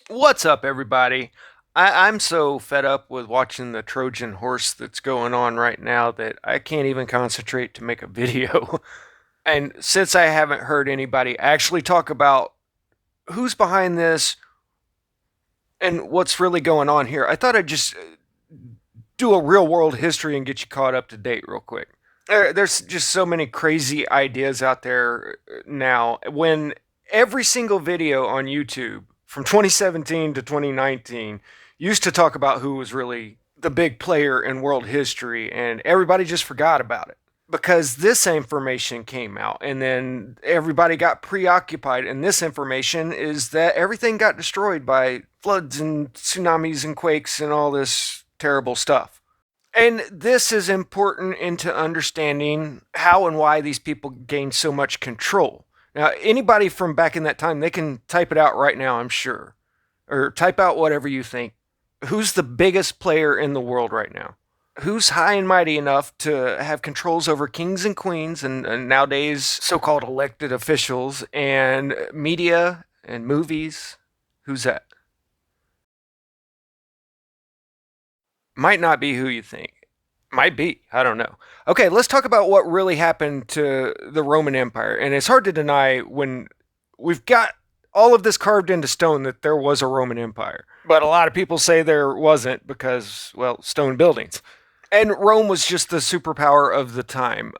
What's up, everybody? I'm so fed up with watching the Trojan horse that's going on right now that I can't even concentrate to make a video. And since I haven't heard anybody actually talk about who's behind this and what's really going on here, I thought I'd just do a real world history and get you caught up to date real quick. There's just so many crazy ideas out there now. When every single video on YouTube from 2017 to 2019 used to talk about who was really the big player in world history, and everybody just forgot about it because this information came out, and then everybody got preoccupied. And this information is that everything got destroyed by floods and tsunamis and quakes and all this terrible stuff. And this is important into understanding how and why these people gained so much control. Now, anybody from back in that time, they can type it out right now, I'm sure. Or type out whatever you think. Who's the biggest player in the world right now? Who's high and mighty enough to have controls over kings and queens and nowadays so called elected officials and media and movies? Who's that? Might not be who you think. Might be. I don't know. Okay, let's talk about what really happened to the Roman Empire. And it's hard to deny when we've got all of this carved into stone that there was a Roman Empire. But a lot of people say there wasn't because, well, stone buildings. And Rome was just the superpower of the time.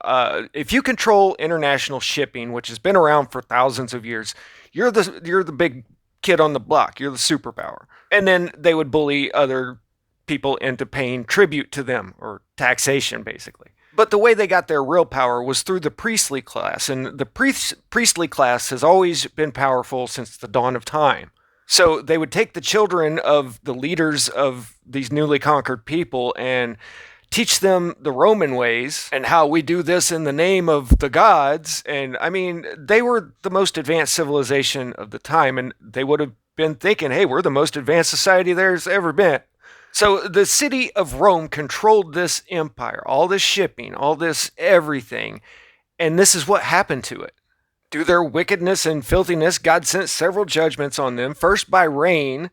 If you control international shipping, which has been around for thousands of years, you're the big kid on the block. You're the superpower. And then they would bully other people into paying tribute to them or taxation, basically. But the way they got their real power was through the priestly class, and the priestly class has always been powerful since the dawn of time. So they would take the children of the leaders of these newly conquered people and teach them the Roman ways and how we do this in the name of the gods. And I mean, they were the most advanced civilization of the time, and they would have been thinking, hey, we're the most advanced society there's ever been. So the city of Rome controlled this empire, all this shipping, all this everything. And this is what happened to it. Through their wickedness and filthiness, God sent several judgments on them, first by rain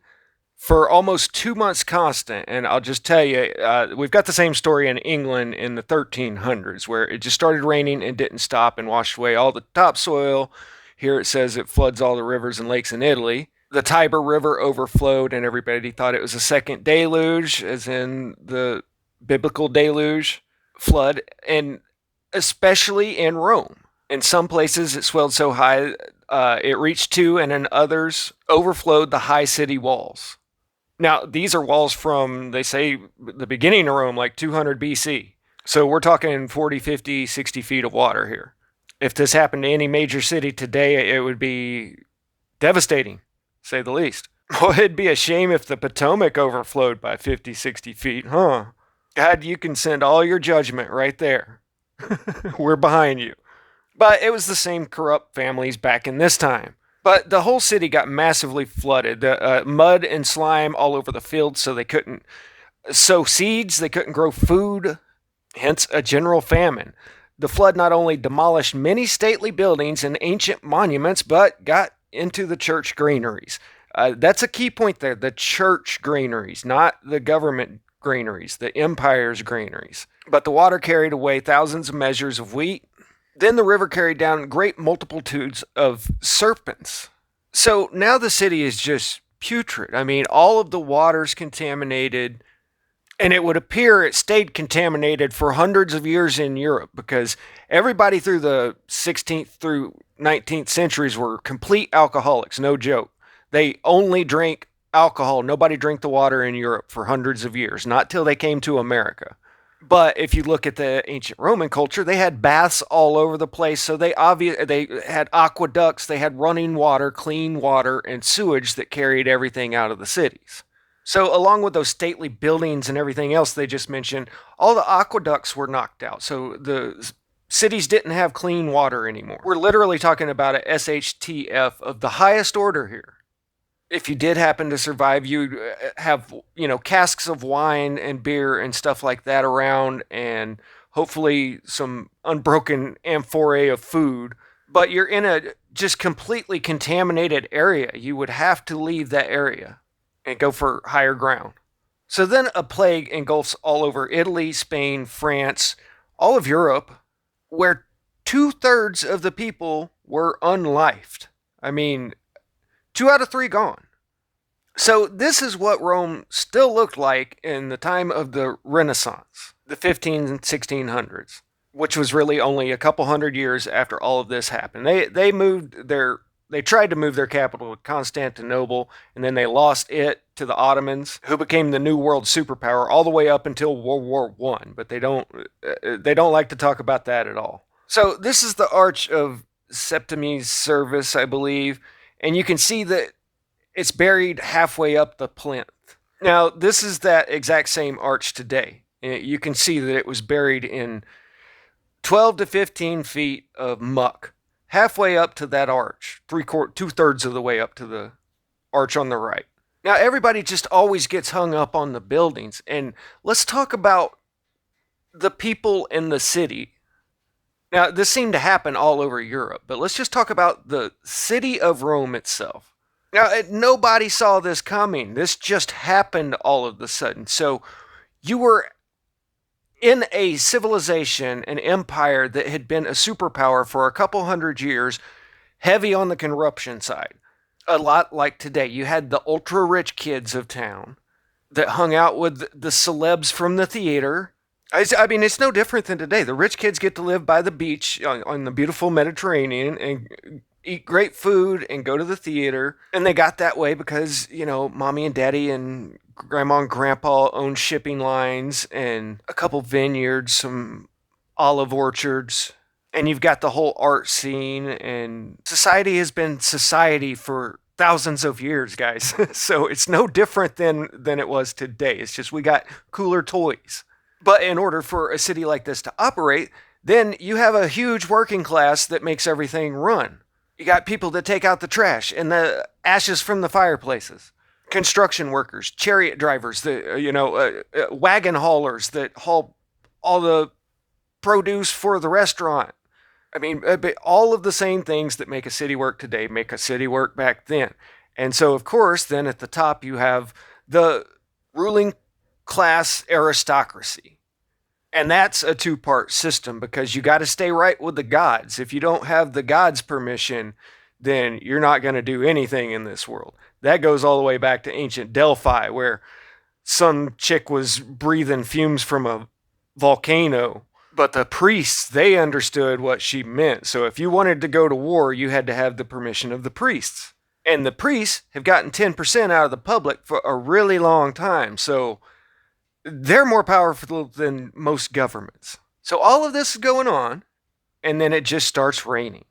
for almost 2 months constant. And I'll just tell you, we've got the same story in England in the 1300s, where it just started raining and didn't stop and washed away all the topsoil. Here it says it floods all the rivers and lakes in Italy. The Tiber River overflowed, and everybody thought it was a second deluge, as in the biblical deluge flood, and especially in Rome. In some places, it swelled so high it reached to, and in others, overflowed the high city walls. Now, these are walls from, they say, the beginning of Rome, like 200 BC. So we're talking 40, 50, 60 feet of water here. If this happened to any major city today, it would be devastating, say the least. Well, it'd be a shame if the Potomac overflowed by 50, 60 feet, huh? God, you can send all your judgment right there. We're behind you. But it was the same corrupt families back in this time. But the whole city got massively flooded. Mud and slime all over the fields, so they couldn't sow seeds, they couldn't grow food, hence a general famine. The flood not only demolished many stately buildings and ancient monuments, but got into the church granaries. That's a key point there, the church granaries, not the government granaries, the empire's granaries. But the water carried away thousands of measures of wheat. Then the river carried down great multitudes of serpents. So now the city is just putrid. I mean, all of the water's contaminated, and it would appear it stayed contaminated for hundreds of years in Europe because everybody through the 16th through 19th centuries were complete alcoholics, no joke. They only drank alcohol. Nobody drank the water in Europe for hundreds of years, not till they came to America. But if you look at the ancient Roman culture, they had baths all over the place. So they had aqueducts, they had running water, clean water, and sewage that carried everything out of the cities. So along with those stately buildings and everything else they just mentioned, all the aqueducts were knocked out. So the cities didn't have clean water anymore. We're literally talking about a SHTF of the highest order here. If you did happen to survive, you'd have, casks of wine and beer and stuff like that around, and hopefully some unbroken amphorae of food. But you're in a just completely contaminated area, you would have to leave that area and go for higher ground. So then a plague engulfs all over Italy, Spain, France, all of Europe, where 2/3 of the people were unlifed. I mean, 2 out of 3 gone. So this is what Rome still looked like in the time of the Renaissance, the 15 and 1600s, which was really only a couple hundred years after all of this happened. They tried to move their capital to Constantinople, and then they lost it to the Ottomans, who became the new world superpower all the way up until World War One. But they don't like to talk about that at all. So this is the Arch of Septimius Servus, I believe, and you can see that it's buried halfway up the plinth. Now, this is that exact same arch today. You can see that it was buried in 12 to 15 feet of muck, halfway up to that arch, 2/3 of the way up to the arch on the right. Now, everybody just always gets hung up on the buildings, and let's talk about the people in the city. Now, this seemed to happen all over Europe, but let's just talk about the city of Rome itself. Now, nobody saw this coming. This just happened all of a sudden. So you were in a civilization, an empire that had been a superpower for a couple hundred years, heavy on the corruption side. A lot like today. You had the ultra rich kids of town that hung out with the celebs from the theater. I mean, it's no different than today. The rich kids get to live by the beach on the beautiful Mediterranean and eat great food and go to the theater. And they got that way because, mommy and daddy and grandma and grandpa owned shipping lines and a couple vineyards, some olive orchards. And you've got the whole art scene, and society has been society for thousands of years, guys. So it's no different than it was today. It's just we got cooler toys. But in order for a city like this to operate, then you have a huge working class that makes everything run. You got people that take out the trash and the ashes from the fireplaces, construction workers, chariot drivers, wagon haulers that haul all the produce for the restaurant. I mean, all of the same things that make a city work today make a city work back then. And so, of course, then at the top you have the ruling class aristocracy. And that's a two-part system because you got to stay right with the gods. If you don't have the gods' permission, then you're not going to do anything in this world. That goes all the way back to ancient Delphi, where some chick was breathing fumes from a volcano. But the priests, they understood what she meant. So if you wanted to go to war, you had to have the permission of the priests. And the priests have gotten 10% out of the public for a really long time. So they're more powerful than most governments. So all of this is going on, and then it just starts raining.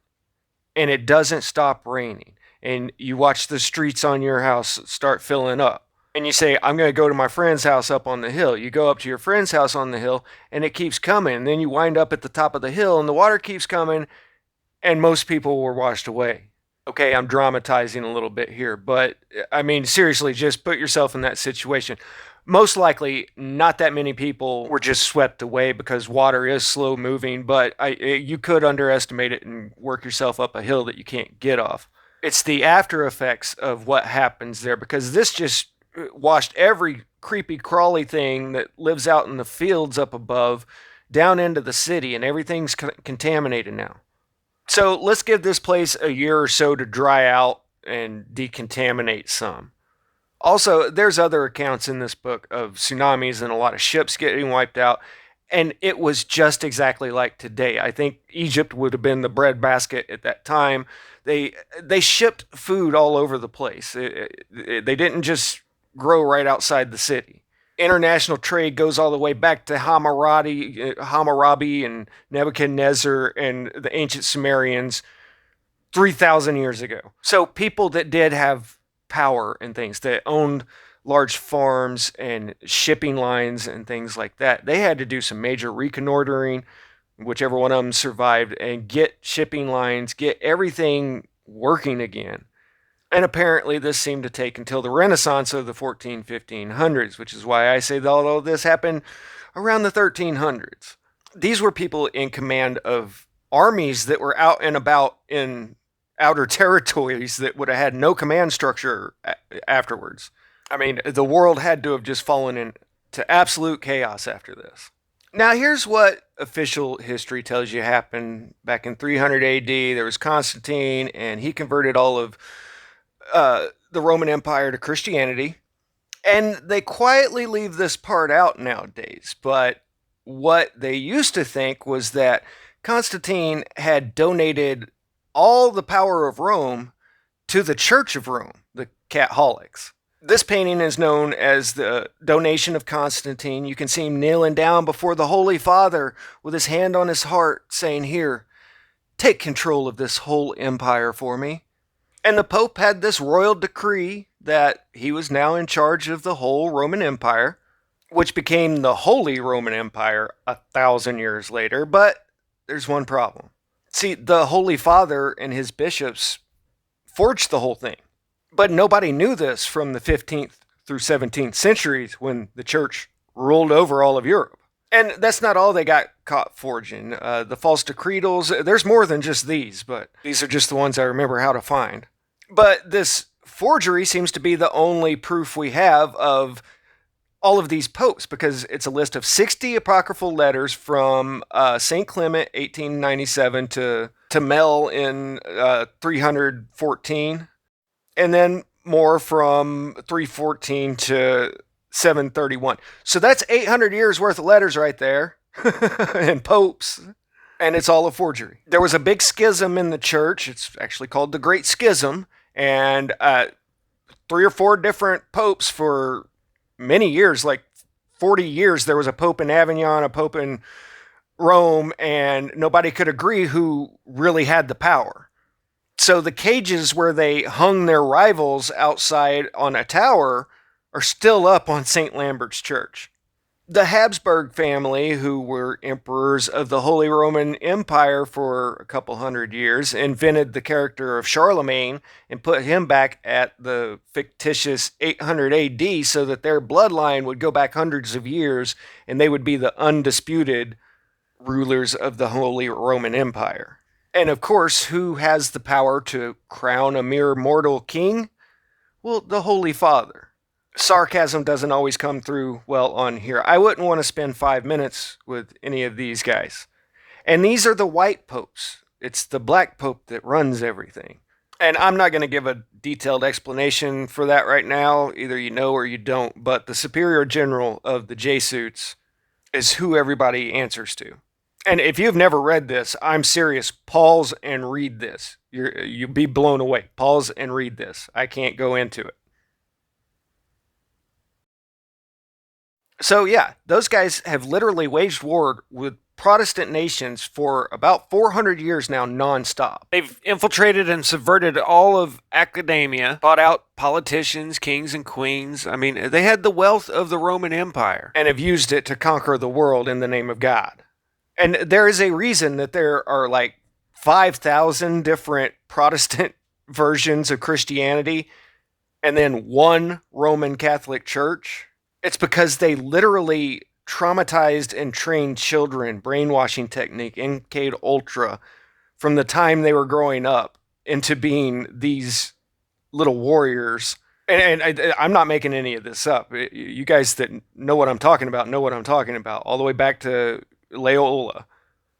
And it doesn't stop raining. And you watch the streets on your house start filling up. And you say, I'm going to go to my friend's house up on the hill. You go up to your friend's house on the hill, and it keeps coming. And then you wind up at the top of the hill, and the water keeps coming, and most people were washed away. Okay, I'm dramatizing a little bit here, but I mean, seriously, just put yourself in that situation. Most likely, not that many people were just swept away because water is slow moving, but you could underestimate it and work yourself up a hill that you can't get off. It's the after effects of what happens there, because this just washed every creepy crawly thing that lives out in the fields up above down into the city, and everything's contaminated now. So let's give this place a year or so to dry out and decontaminate some. Also, there's other accounts in this book of tsunamis and a lot of ships getting wiped out, and it was just exactly like today. I think Egypt would have been the breadbasket at that time. They shipped food all over the place. They didn't just grow right outside the city. International trade goes all the way back to Hammurabi and Nebuchadnezzar and the ancient Sumerians 3,000 years ago. So people that did have power and things, that owned large farms and shipping lines and things like that, they had to do some major reconnoitering, whichever one of them survived, and get shipping lines, get everything working again. And apparently this seemed to take until the Renaissance of the 1500s, which is why I say that all of this happened around the 1300s. These were people in command of armies that were out and about in outer territories that would have had no command structure afterwards. I mean, the world had to have just fallen into absolute chaos after this. Now, here's what official history tells you happened back in 300 AD. There was Constantine, and he converted all of the Roman Empire to Christianity. And they quietly leave this part out nowadays. But what they used to think was that Constantine had donated all the power of Rome to the Church of Rome, the Catholics. This painting is known as the Donation of Constantine. You can see him kneeling down before the Holy Father with his hand on his heart, saying, "Here, take control of this whole empire for me." And the Pope had this royal decree that he was now in charge of the whole Roman Empire, which became the Holy Roman Empire 1,000 years later. But there's one problem. See, the Holy Father and his bishops forged the whole thing. But nobody knew this from the 15th through 17th centuries when the church ruled over all of Europe. And that's not all they got caught forging. The false decretals, there's more than just these, but these are just the ones I remember how to find. But this forgery seems to be the only proof we have of all of these popes, because it's a list of 60 apocryphal letters from St. Clement 1897 to Mel in 314, and then more from 314 to 731. So that's 800 years worth of letters right there, and popes, and it's all a forgery. There was a big schism in the church. It's actually called the Great Schism, and 3 or 4 different popes for many years, like 40 years, there was a pope in Avignon, a pope in Rome, and nobody could agree who really had the power. So the cages where they hung their rivals outside on a tower are still up on St. Lambert's Church. The Habsburg family, who were emperors of the Holy Roman Empire for a couple hundred years, invented the character of Charlemagne and put him back at the fictitious 800 AD so that their bloodline would go back hundreds of years and they would be the undisputed rulers of the Holy Roman Empire. And of course, who has the power to crown a mere mortal king? Well, the Holy Father. Sarcasm doesn't always come through well on here. I wouldn't want to spend 5 minutes with any of these guys. And these are the white popes. It's the black pope that runs everything. And I'm not going to give a detailed explanation for that right now. Either you know or you don't. But the superior general of the Jesuits is who everybody answers to. And if you've never read this, I'm serious. Pause and read this. You'll be blown away. Pause and read this. I can't go into it. So yeah, those guys have literally waged war with Protestant nations for about 400 years now, nonstop. They've infiltrated and subverted all of academia, bought out politicians, kings and queens. I mean, they had the wealth of the Roman Empire and have used it to conquer the world in the name of God. And there is a reason that there are like 5,000 different Protestant versions of Christianity and then one Roman Catholic Church. It's because they literally traumatized and trained children, brainwashing technique, MK Ultra, from the time they were growing up into being these little warriors. And I'm not making any of this up. You guys that know what I'm talking about know what I'm talking about, all the way back to Loyola.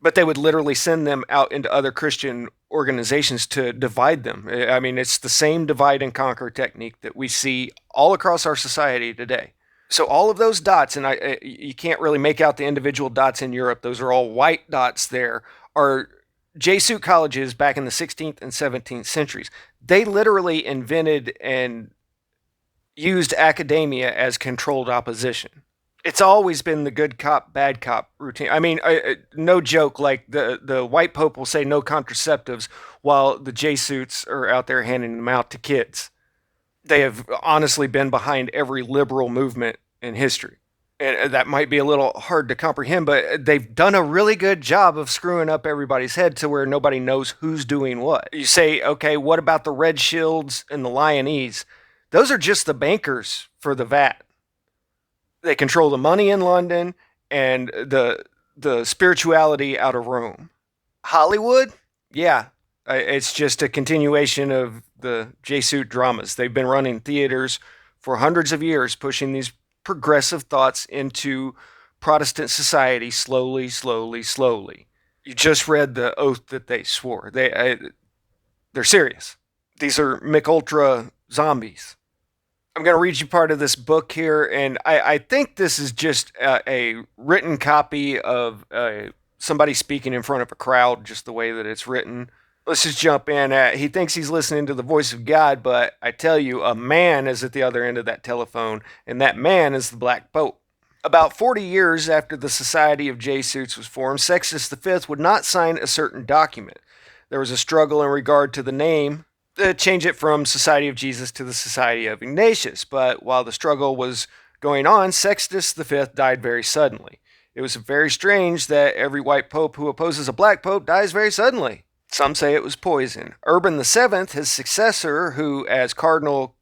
But they would literally send them out into other Christian organizations to divide them. I mean, it's the same divide and conquer technique that we see all across our society today. So all of those dots, and you can't really make out the individual dots in Europe, those are all white dots there, are Jesuit colleges back in the 16th and 17th centuries. They literally invented and used academia as controlled opposition. It's always been the good cop, bad cop routine. I mean, no joke, like the white pope will say no contraceptives while the Jesuits are out there handing them out to kids. They have honestly been behind every liberal movement in history. And that might be a little hard to comprehend, but they've done a really good job of screwing up everybody's head to where nobody knows who's doing what. You say, okay, what about the Red Shields and the Lyonese? Those are just the bankers for the VAT. They control the money in London and the spirituality out of Rome. Hollywood? Yeah. It's just a continuation of the J-Suit dramas. They've been running theaters for hundreds of years, pushing these progressive thoughts into Protestant society slowly, slowly, slowly. You just read the oath that they swore. They're serious. These are MKUltra zombies. I'm going to read you part of this book here, and I think this is just a written copy of somebody speaking in front of a crowd, just the way that it's written. Let's just jump in. He thinks he's listening to the voice of God, but I tell you, a man is at the other end of that telephone, and that man is the Black Pope. About 40 years after the Society of J-Suits was formed, Sextus V would not sign a certain document. There was a struggle in regard to the name, change it from Society of Jesus to the Society of Ignatius, but while the struggle was going on, Sextus V died very suddenly. It was very strange that every white pope who opposes a black pope dies very suddenly. Some say it was poison. Urban VII, his successor, who, as Cardinal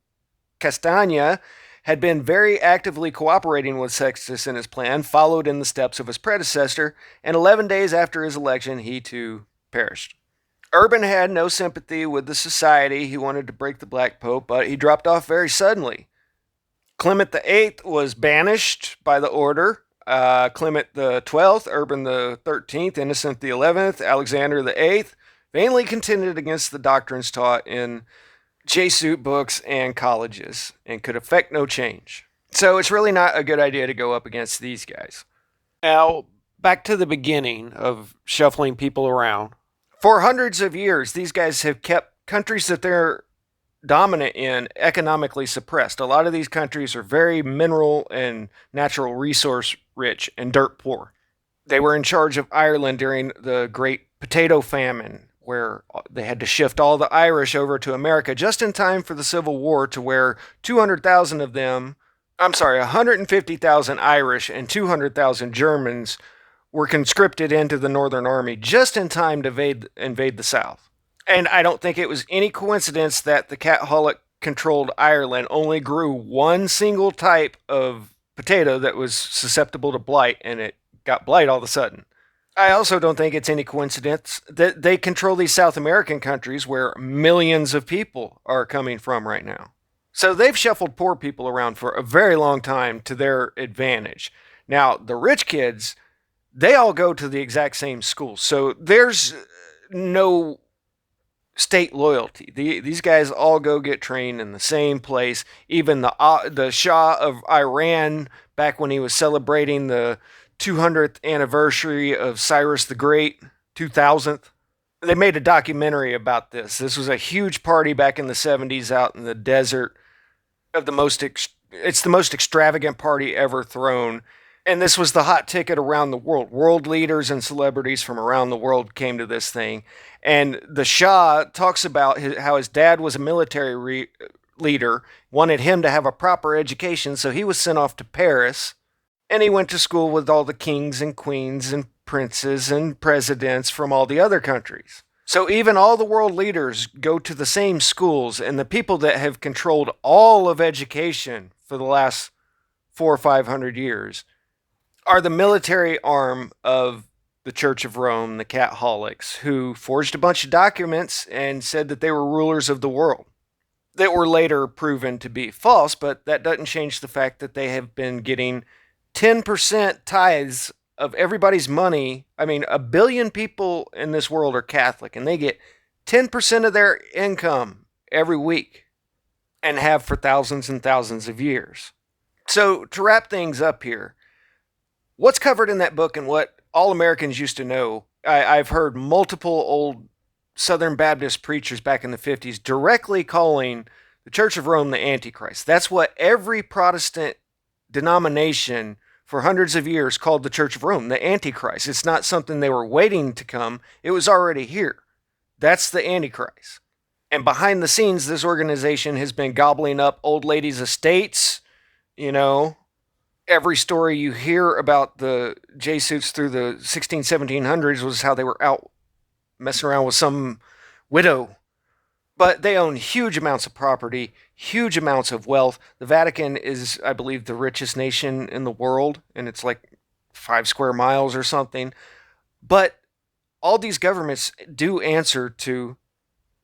Castagna, had been very actively cooperating with Sextus in his plan, followed in the steps of his predecessor, and 11 days after his election, he too perished. Urban had no sympathy with the society. He wanted to break the Black Pope, but he dropped off very suddenly. Clement VIII was banished by the order. Clement XII, Urban XIII, Innocent XI, Alexander VIII vainly contended against the doctrines taught in J-Suit books and colleges and could effect no change. So it's really not a good idea to go up against these guys. Now, back to the beginning of shuffling people around. For hundreds of years, these guys have kept countries that they're dominant in economically suppressed. A lot of these countries are very mineral and natural resource rich and dirt poor. They were in charge of Ireland during the Great Potato Famine, where they had to shift all the Irish over to America just in time for the Civil War, to where 150,000 Irish and 200,000 Germans were conscripted into the Northern Army just in time to invade the South. And I don't think it was any coincidence that the Catholic-controlled Ireland only grew one single type of potato that was susceptible to blight, and it got blight all of a sudden. I also don't think it's any coincidence that they control these South American countries where millions of people are coming from right now. So they've shuffled poor people around for a very long time to their advantage. Now, the rich kids, they all go to the exact same schools. So there's no state loyalty. These guys all go get trained in the same place. Even the Shah of Iran, back when he was celebrating the 200th anniversary of Cyrus the Great, 2000th. They made a documentary about this. This was a huge party back in the 70s out in the desert of it's the most extravagant party ever thrown. And this was the hot ticket around the world. World leaders and celebrities from around the world came to this thing. And the Shah talks about how his dad was a military leader, wanted him to have a proper education, so he was sent off to Paris. And he went to school with all the kings and queens and princes and presidents from all the other countries. So even all the world leaders go to the same schools, and the people that have controlled all of education for the last 400 or 500 years are the military arm of the Church of Rome, the Catholics, who forged a bunch of documents and said that they were rulers of the world. That were later proven to be false, but that doesn't change the fact that they have been getting 10% tithes of everybody's money. I mean, 1 billion people in this world are Catholic, and they get 10% of their income every week and have for thousands and thousands of years. So, to wrap things up here, what's covered in that book and what all Americans used to know, I've heard multiple old Southern Baptist preachers back in the 50s directly calling the Church of Rome the Antichrist. That's what every Protestant denomination for hundreds of years called the Church of Rome the Antichrist. It's not something they were waiting to come. It was already here. That's the Antichrist. And behind the scenes, this organization has been gobbling up old ladies' estates. You know, every story you hear about the J-Suits through the 1700s was how they were out messing around with some widow. But they own huge amounts of property, huge amounts of wealth. The Vatican is, I believe, the richest nation in the world, and it's like 5 square miles or something. But all these governments do answer to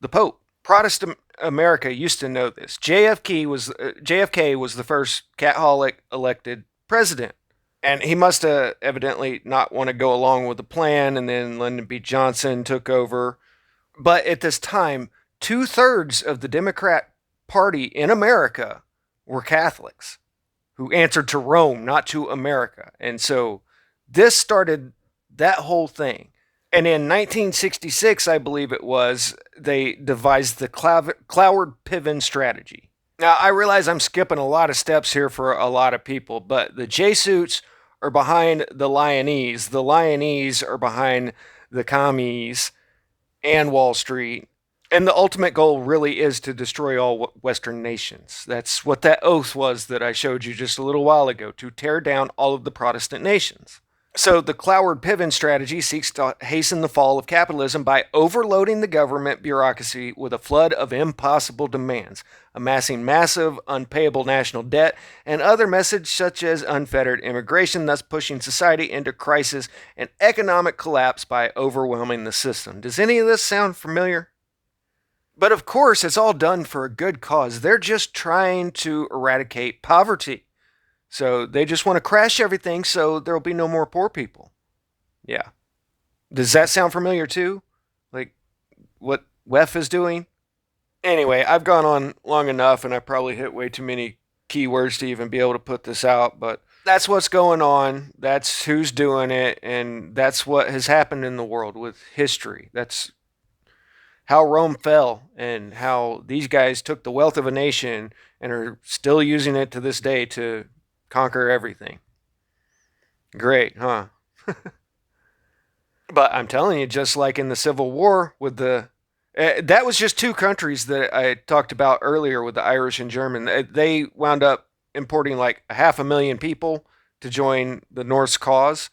the Pope. Protestant America used to know this. JFK was the first Catholic elected president. And he must have evidently not want to go along with the plan, and then Lyndon B. Johnson took over. But at this time, 2/3 of the Democrat Party in America were Catholics who answered to Rome, not to America. And so this started that whole thing. And in 1966, I believe it was, they devised the Cloward-Piven strategy. Now, I realize I'm skipping a lot of steps here for a lot of people, but the J-suits are behind the Lyonese. The Lyonese are behind the commies and Wall Street. And the ultimate goal really is to destroy all Western nations. That's what that oath was that I showed you just a little while ago, to tear down all of the Protestant nations. So the Cloward-Piven strategy seeks to hasten the fall of capitalism by overloading the government bureaucracy with a flood of impossible demands, amassing massive, unpayable national debt, and other messages such as unfettered immigration, thus pushing society into crisis and economic collapse by overwhelming the system. Does any of this sound familiar? But of course, it's all done for a good cause. They're just trying to eradicate poverty. So they just want to crash everything so there'll be no more poor people. Yeah. Does that sound familiar too? Like what WEF is doing? Anyway, I've gone on long enough and I probably hit way too many keywords to even be able to put this out, but that's what's going on. That's who's doing it. And that's what has happened in the world with history. That's how Rome fell and how these guys took the wealth of a nation and are still using it to this day to conquer everything. Great, huh? But I'm telling you, just like in the Civil War with the that was just two countries that I talked about earlier with the Irish and German. They wound up importing like 500,000 people to join the North's cause.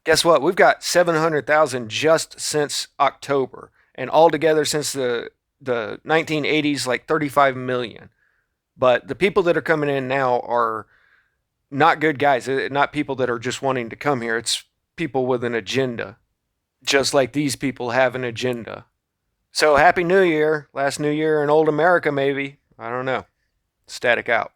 Guess what? We've got 700,000 just since October, and altogether since the 1980s, like 35 million. But the people that are coming in now are not good guys, not people that are just wanting to come here. It's people with an agenda, just like these people have an agenda. So Happy New Year, last New Year in old America, maybe. I don't know. Static out.